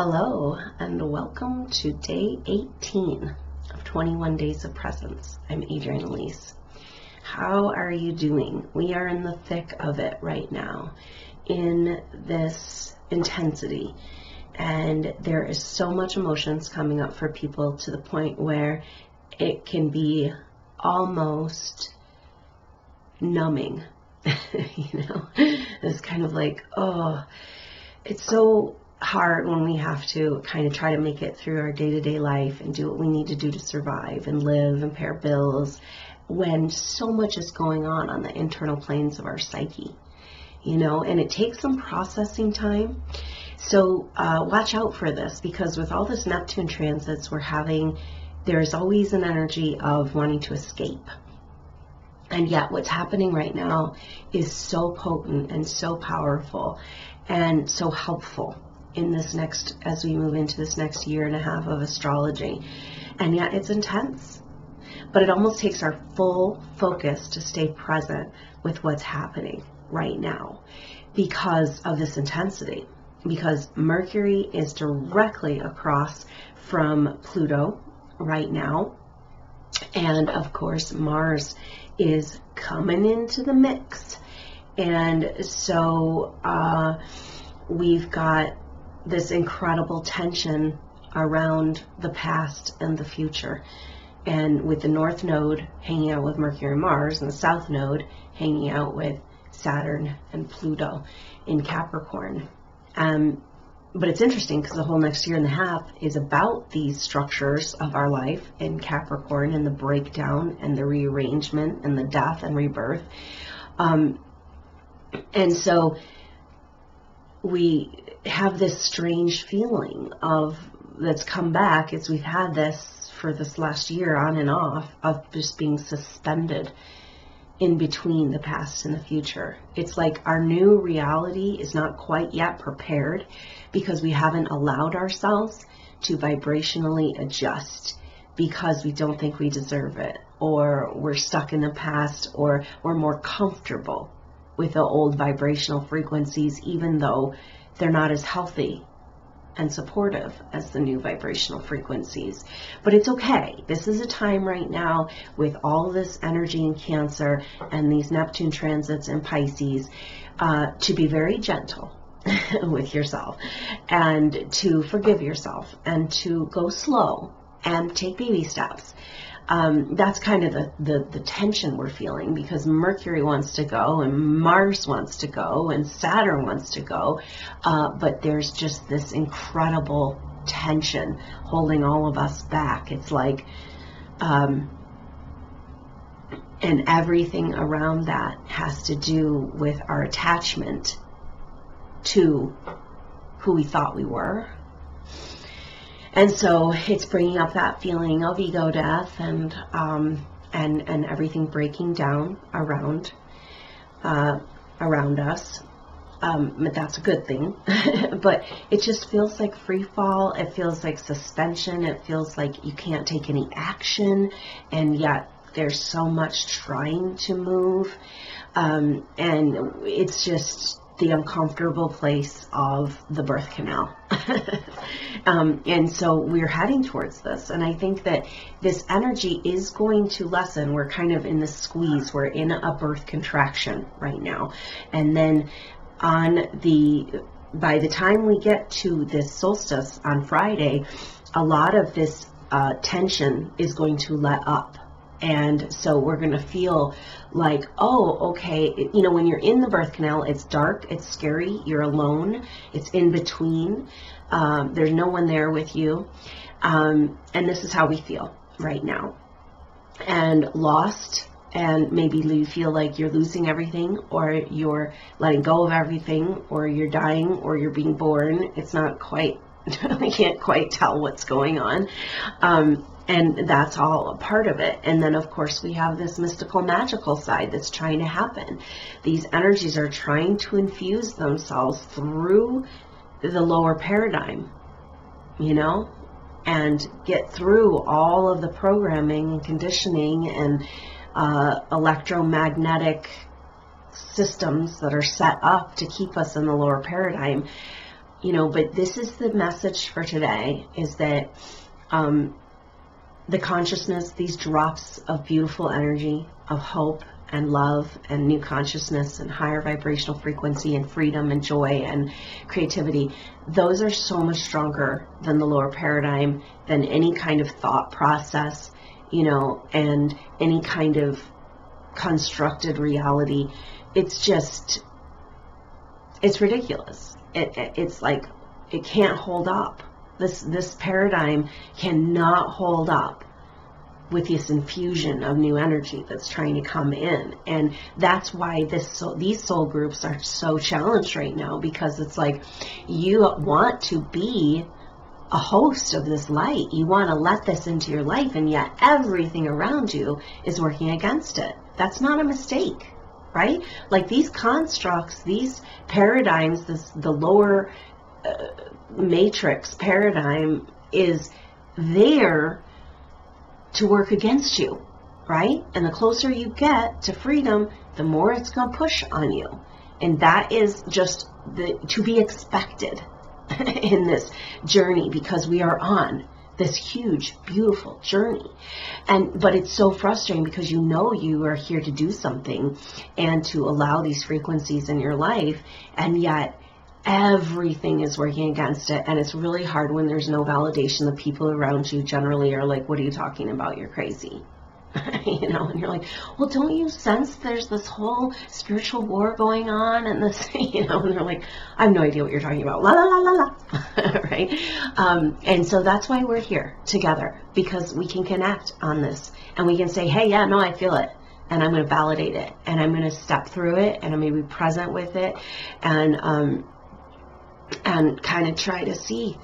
Hello, and welcome to day 18 of 21 Days of Presence. I'm Adrienne Elise. How are you doing? We are in the thick of it right now, in this intensity, and there is so much emotions coming up for people to the point where it can be almost numbing. It's kind of like, oh, it's so hard when we have to kind of try to make it through our day-to-day life and do what we need to do to survive and live and pay our bills when so much is going on the internal planes of our psyche, and it takes some processing time. So watch out for this, because with all this Neptune transits we're having, there's always an energy of wanting to escape. And yet what's happening right now is so potent and so powerful and so helpful in this next, as we move into this next year and a half of astrology. And yet it's intense, but it almost takes our full focus to stay present with what's happening right now because of this intensity, because Mercury is directly across from Pluto right now. And of course, Mars is coming into the mix. And so we've got this incredible tension around the past and the future. And with the North Node hanging out with Mercury and Mars, and the South Node hanging out with Saturn and Pluto in Capricorn. But it's interesting because the whole next year and a half is about these structures of our life in Capricorn, and the breakdown and the rearrangement and the death and rebirth. And so we have this strange feeling that's come back as we've had this for this last year on and off, of just being suspended in between the past and the future. It's like our new reality is not quite yet prepared because we haven't allowed ourselves to vibrationally adjust, because we don't think we deserve it, or we're stuck in the past, or we're more comfortable with the old vibrational frequencies, even though they're not as healthy and supportive as the new vibrational frequencies. But it's okay. This is a time right now with all this energy in Cancer and these Neptune transits in Pisces to be very gentle with yourself, and to forgive yourself, and to go slow and take baby steps. That's kind of the tension we're feeling, because Mercury wants to go, and Mars wants to go, and Saturn wants to go, but there's just this incredible tension holding all of us back. It's like, and everything around that has to do with our attachment to who we thought we were. And so it's bringing up that feeling of ego death and everything breaking down around us. But that's a good thing. But it just feels like free fall. It feels like suspension. It feels like you can't take any action, and yet there's so much trying to move. And it's just the uncomfortable place of the birth canal. And so we're heading towards this. And I think that this energy is going to lessen. We're kind of in the squeeze. We're in a birth contraction right now. And then by the time we get to this solstice on Friday, a lot of this tension is going to let up. And so we're going to feel like, oh, okay, when you're in the birth canal, it's dark, it's scary, you're alone, it's in between, there's no one there with you, and this is how we feel right now. And lost, and maybe you feel like you're losing everything, or you're letting go of everything, or you're dying, or you're being born. It's not quite, we can't quite tell what's going on. And that's all a part of it. And then, of course, we have this mystical, magical side that's trying to happen. These energies are trying to infuse themselves through the lower paradigm, and get through all of the programming and conditioning and electromagnetic systems that are set up to keep us in the lower paradigm. But this is the message for today, is that the consciousness, these drops of beautiful energy, of hope and love and new consciousness and higher vibrational frequency and freedom and joy and creativity, those are so much stronger than the lower paradigm, than any kind of thought process, and any kind of constructed reality. It's ridiculous. It's like, it can't hold up. This paradigm cannot hold up with this infusion of new energy that's trying to come in. And that's why these soul groups are so challenged right now, because it's like, you want to be a host of this light. You want to let this into your life, and yet everything around you is working against it. That's not a mistake, right? Like, these constructs, these paradigms, the lower matrix paradigm is there to work against you, right? And the closer you get to freedom, the more it's going to push on you. And that is just to be expected in this journey, because we are on this huge, beautiful journey. But it's so frustrating, because you are here to do something and to allow these frequencies in your life, and yet everything is working against it. And it's really hard when there's no validation. The people around you generally are like, what are you talking about? You're crazy. And you're like, well, don't you sense there's this whole spiritual war going on, and this, and they're like, I have no idea what you're talking about. La, la, la, la, la. Right? And so that's why we're here together, because we can connect on this, and we can say, hey, yeah, no, I feel it. And I'm going to validate it, and I'm going to step through it, and I'm going to be present with it, and kind of try to see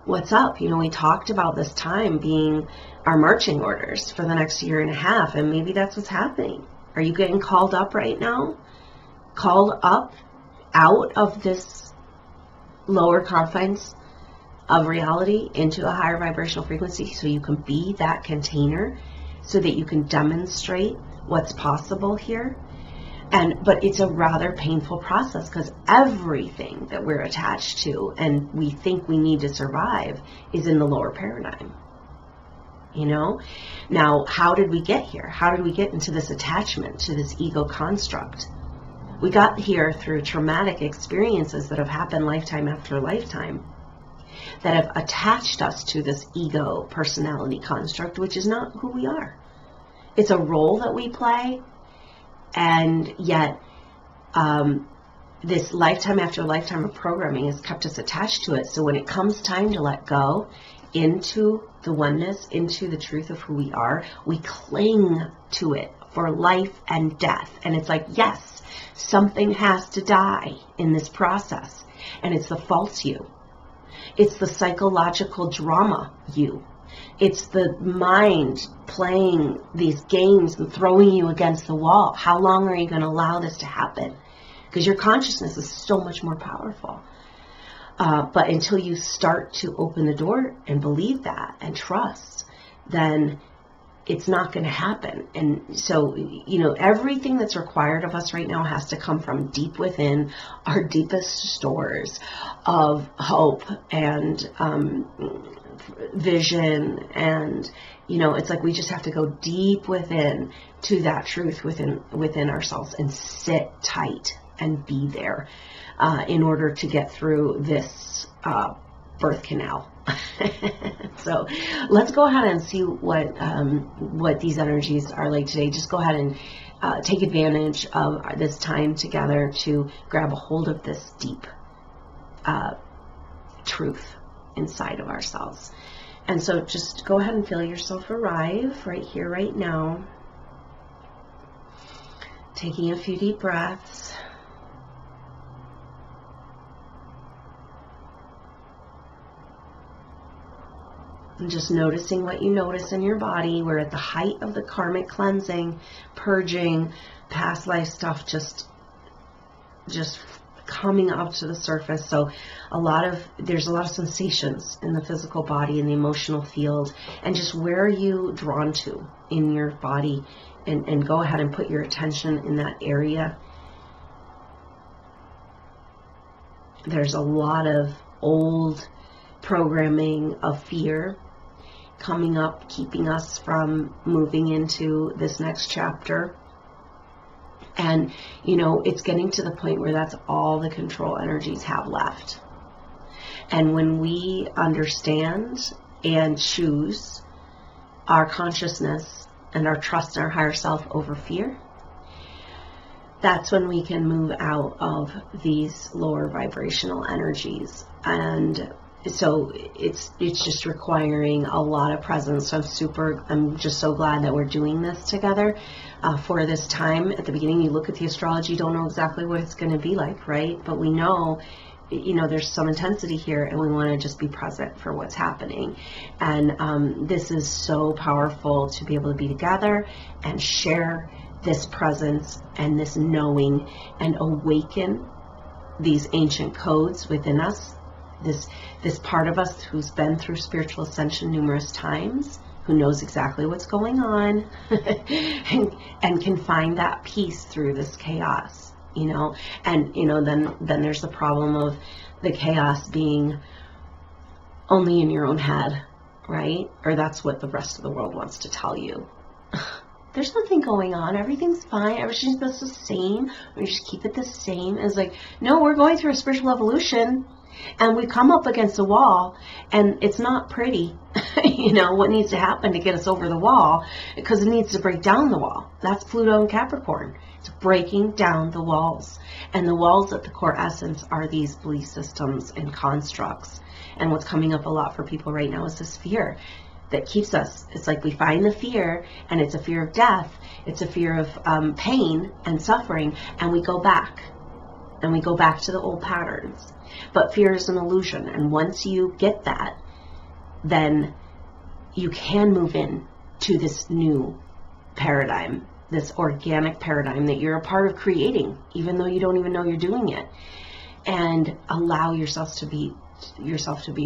what's up. We talked about this time being our marching orders for the next year and a half, and maybe that's what's happening. Are you getting called up right now? Called up out of this lower confines of reality into a higher vibrational frequency, so you can be that container, so that you can demonstrate what's possible here. But it's a rather painful process, because everything that we're attached to and we think we need to survive is in the lower paradigm. Now, how did we get here? How did we get into this attachment to this ego construct? We got here through traumatic experiences that have happened lifetime after lifetime, that have attached us to this ego personality construct, which is not who we are. It's a role that we play. And yet, this lifetime after lifetime of programming has kept us attached to it. So when it comes time to let go into the oneness, into the truth of who we are, we cling to it for life and death. And it's like, yes, something has to die in this process. And it's the false you. It's the psychological drama you. It's the mind playing these games and throwing you against the wall. How long are you going to allow this to happen? Because your consciousness is so much more powerful. But until you start to open the door and believe that and trust, then it's not going to happen. And so, everything that's required of us right now has to come from deep within our deepest stores of hope and vision. And it's like we just have to go deep within to that truth within ourselves, and sit tight and be there in order to get through this birth canal. So let's go ahead and see what these energies are like today. Just go ahead and take advantage of this time together to grab a hold of this deep truth inside of ourselves. And so just go ahead and feel yourself arrive right here, right now. Taking a few deep breaths. And just noticing what you notice in your body. We're at the height of the karmic cleansing, purging, past life stuff just coming up to the surface. So there's a lot of sensations in the physical body, in the emotional field, and just where are you drawn to in your body, and go ahead and put your attention in that area. There's a lot of old programming of fear coming up, keeping us from moving into this next chapter. And, you know, it's getting to the point where that's all the control energies have left. And when we understand and choose our consciousness and our trust in our higher self over fear, that's when we can move out of these lower vibrational energies. And so it's just requiring a lot of presence. So I'm just so glad that we're doing this together for this time. At the beginning, you look at the astrology, you don't know exactly what it's going to be like, right? But we know, you know, there's some intensity here, and we want to just be present for what's happening. And this is so powerful to be able to be together and share this presence and this knowing and awaken these ancient codes within us. This part of us who's been through spiritual ascension numerous times, who knows exactly what's going on, and can find that peace through this chaos, you know. And, you know, then there's the problem of the chaos being only in your own head, right? Or that's what the rest of the world wants to tell you. There's nothing going on. Everything's fine. Everything's the same. We just keep it the same. And it's like, no, we're going through a spiritual evolution. And we come up against a wall, and it's not pretty, you know, what needs to happen to get us over the wall, because it needs to break down the wall. That's Pluto and Capricorn. It's breaking down the walls. And the walls at the core essence are these belief systems and constructs. And what's coming up a lot for people right now is this fear that keeps us. It's like we find the fear, and it's a fear of death. It's a fear of pain and suffering, and we go back. And we go back to the old patterns. But fear is an illusion. And once you get that, then you can move in to this new paradigm, this organic paradigm that you're a part of creating, even though you don't even know you're doing it. And allow yourself to be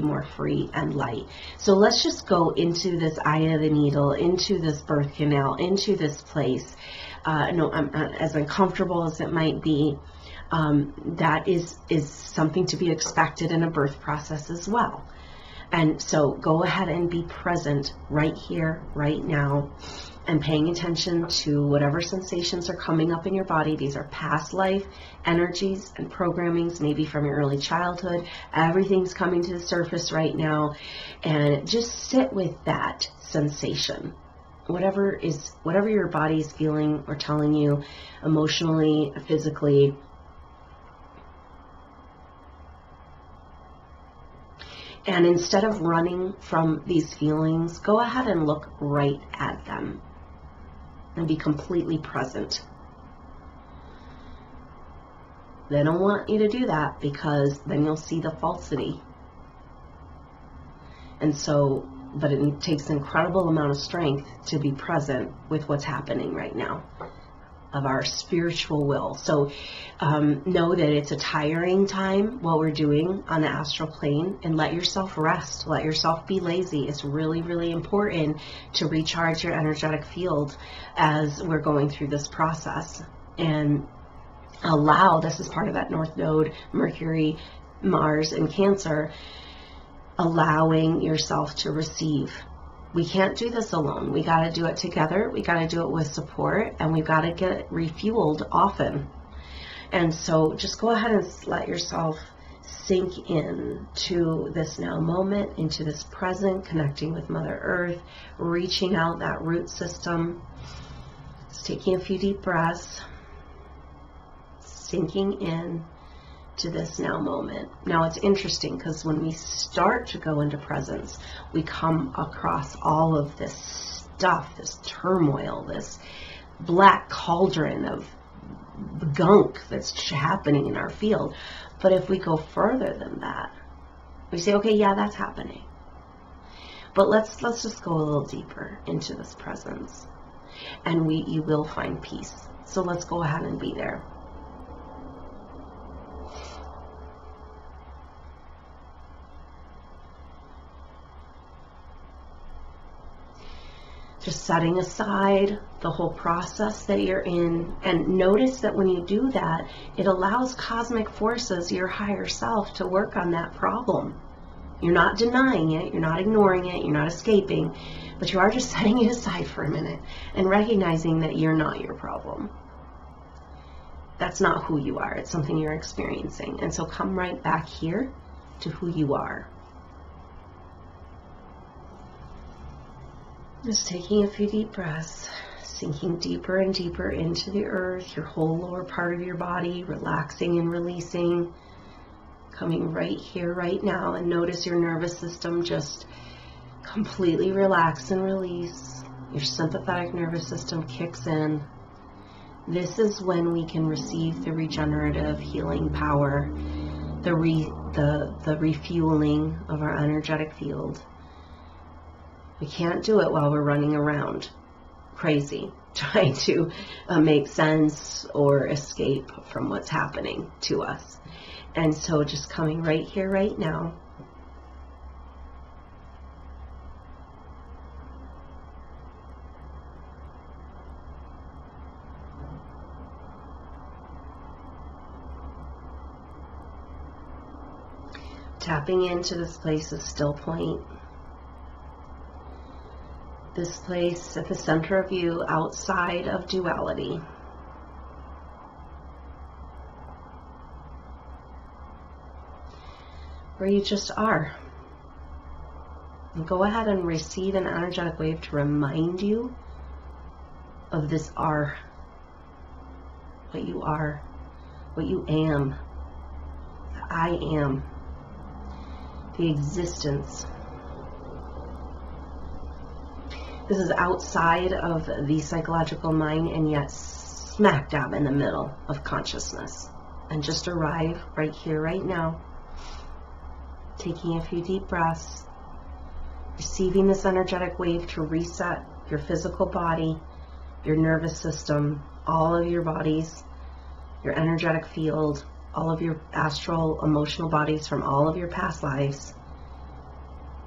more free and light. So let's just go into this eye of the needle, into this birth canal, into this place. As uncomfortable as it might be, that is something to be expected in a birth process as well. And so go ahead and be present right here, right now, and paying attention to whatever sensations are coming up in your body. These are past life energies and programmings, maybe from your early childhood. Everything's coming to the surface right now, and just sit with that sensation. Whatever your body is feeling or telling you emotionally, physically. And instead of running from these feelings, go ahead and look right at them and be completely present. They don't want you to do that, because then you'll see the falsity. And so, but it takes an incredible amount of strength to be present with what's happening right now, of our spiritual will. So know that it's a tiring time, what we're doing on the astral plane, and let yourself rest. Let yourself be lazy. It's really, really important to recharge your energetic field as we're going through this process. And this is part of that North Node, Mercury, Mars, and Cancer, allowing yourself to receive. We can't do this alone. We got to do it together. We got to do it with support, and we've got to get refueled often. And so just go ahead and let yourself sink in to this now moment, into this present, connecting with Mother Earth, reaching out that root system. Just taking a few deep breaths, sinking in to this now moment. Now it's interesting, because when we start to go into presence, we come across all of this stuff, this turmoil, this black cauldron of gunk that's happening in our field. But if we go further than that, we say, okay, yeah, that's happening. But let's just go a little deeper into this presence, and you will find peace. So let's go ahead and be there. Just setting aside the whole process that you're in. And notice that when you do that, it allows cosmic forces, your higher self, to work on that problem. You're not denying it, you're not ignoring it, you're not escaping, but you are just setting it aside for a minute and recognizing that you're not your problem. That's not who you are. It's something you're experiencing. And so come right back here to who you are. Just taking a few deep breaths, sinking deeper and deeper into the earth, your whole lower part of your body, relaxing and releasing, coming right here, right now, and notice your nervous system just completely relax and release. Your sympathetic nervous system kicks in. This is when we can receive the regenerative healing power, the refueling of our energetic field. We can't do it while we're running around crazy, trying to make sense or escape from what's happening to us. And so just coming right here, right now. Tapping into this place of still point. This place at the center of you, outside of duality. Where you just are. And go ahead and receive an energetic wave to remind you of this are. What you are. What you am. The I am. The existence. This is outside of the psychological mind and yet smack dab in the middle of consciousness. And just arrive right here, right now. Taking a few deep breaths. Receiving this energetic wave to reset your physical body, your nervous system, all of your bodies, your energetic field, all of your astral, emotional bodies from all of your past lives.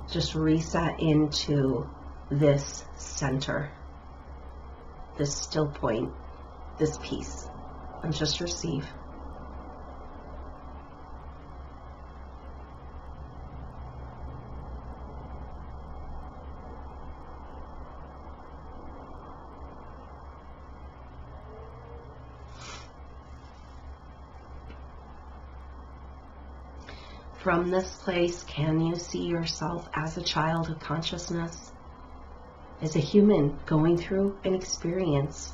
Just reset into this center, this still point, this peace, and just receive. From this place, can you see yourself as a child of consciousness? As a human going through an experience,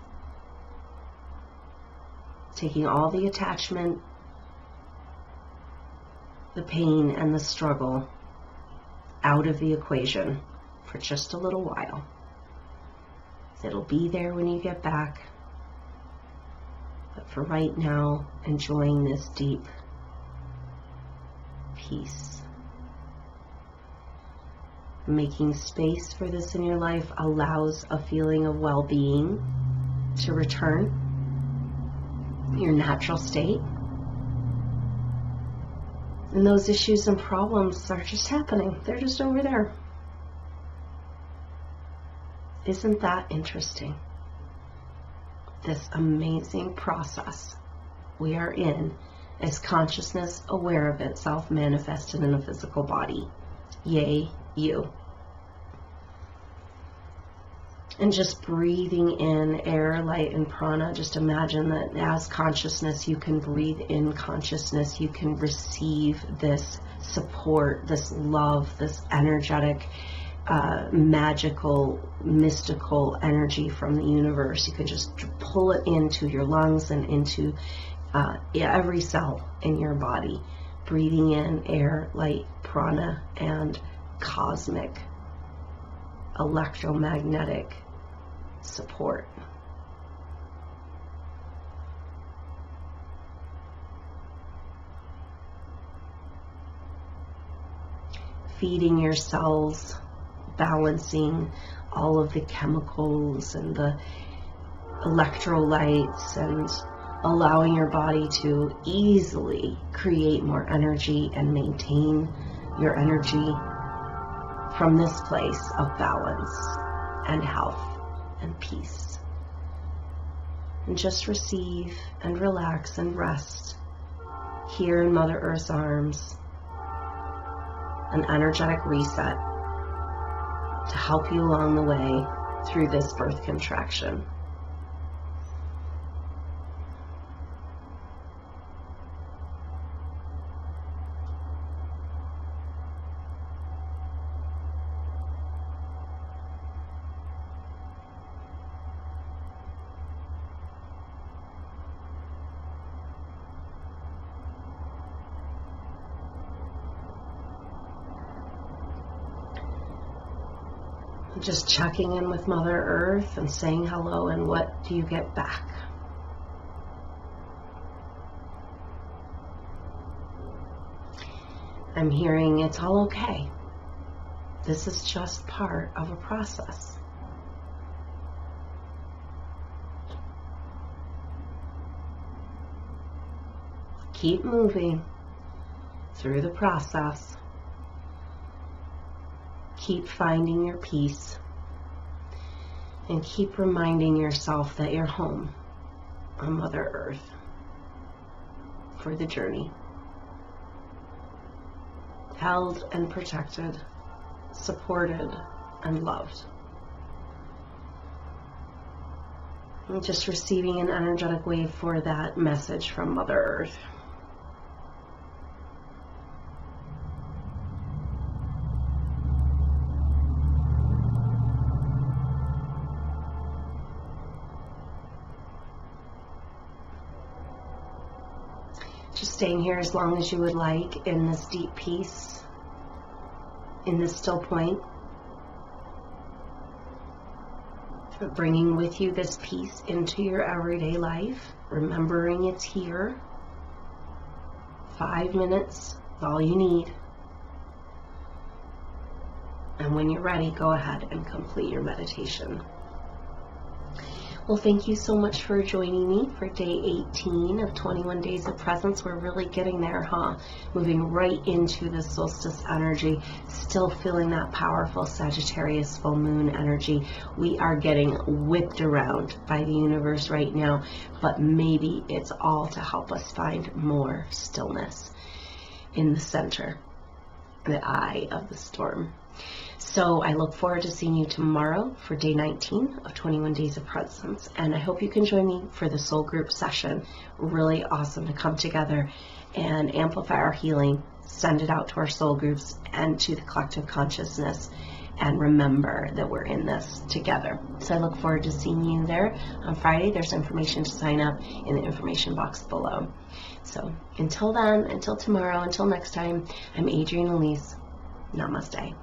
taking all the attachment, the pain, and the struggle out of the equation for just a little while. It'll be there when you get back, but for right now, enjoying this deep peace. Making space for this in your life allows a feeling of well-being to return, your natural state. And those issues and problems are just happening. They're just over there. Isn't that interesting? This amazing process we are in as consciousness aware of itself manifested in a physical body. Yay, you. And just breathing in air, light, and prana, just imagine that as consciousness, you can breathe in consciousness, you can receive this support, this love, this energetic, magical, mystical energy from the universe. You can just pull it into your lungs and into every cell in your body. Breathing in air, light, prana, and cosmic, electromagnetic support. Feeding your cells, balancing all of the chemicals and the electrolytes, and allowing your body to easily create more energy and maintain your energy from this place of balance and health and peace. and just receive and relax and rest here in Mother Earth's arms. An energetic reset to help you along the way through this birth contraction. Just checking in with Mother Earth and saying hello, and what do you get back? I'm hearing it's all okay. This is just part of a process. Keep moving through the process. Keep finding your peace, and keep reminding yourself that you're home on Mother Earth for the journey. Held and protected, supported and loved. And just receiving an energetic wave for that message from Mother Earth. Just staying here as long as you would like in this deep peace, in this still point. But bringing with you this peace into your everyday life, remembering it's here. 5 minutes is all you need. And when you're ready, go ahead and complete your meditation. Well, thank you so much for joining me for day 18 of 21 Days of Presence. We're really getting there, huh? Moving right into the solstice energy, still feeling that powerful Sagittarius full moon energy. We are getting whipped around by the universe right now, but maybe it's all to help us find more stillness in the center, the eye of the storm. So I look forward to seeing you tomorrow for day 19 of 21 Days of Presence. And I hope you can join me for the soul group session. Really awesome to come together and amplify our healing, send it out to our soul groups and to the collective consciousness, and remember that we're in this together. So I look forward to seeing you there on Friday. There's information to sign up in the information box below. So until then, until tomorrow, until next time, I'm Adrienne Elise. Namaste.